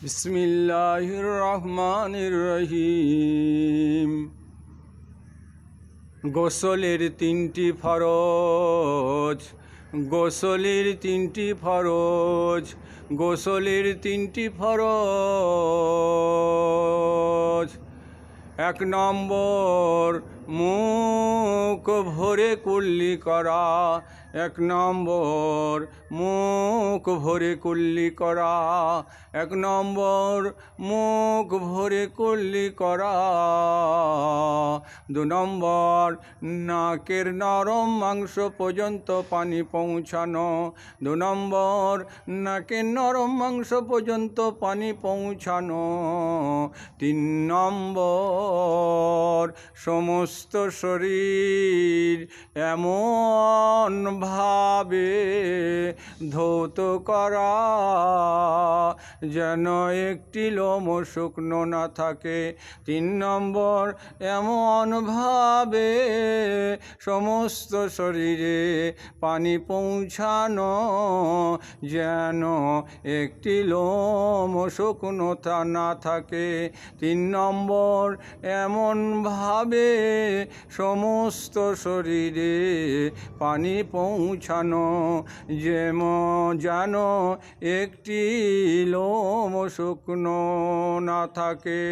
বিসমিল্লাহির রহমানির রহিম। গোসলের তিনটি ফরজ, গোসলের তিনটি ফরজ, গোসলের তিনটি ফরজ। 1 নম্বর মুখ ভরে কুল্লি করা, 1 নম্বর মুখ ভরে কুল্লি করা, 1 নম্বর মুখ ভরে কুল্লি করা। 2 নম্বর নাকের নরম মাংস পর্যন্ত পানি পৌঁছানো, 2 নম্বর নাকের নরম মাংস পর্যন্ত পানি পৌঁছানো। 3 নম্বর সমস্ত শরীর এমনভাবে ধৌত করা যেন একটি লোমও শুকনো না থাকে। 3 নম্বর এমনভাবে সমস্ত শরীরে পানি পৌঁছানো যেন একটি লোমও শুকনো না থাকে। 3 নম্বর এমনভাবে সমস্ত শরীরে পানি পৌঁছানো যেন একটি লোমও শুকনো না থাকে।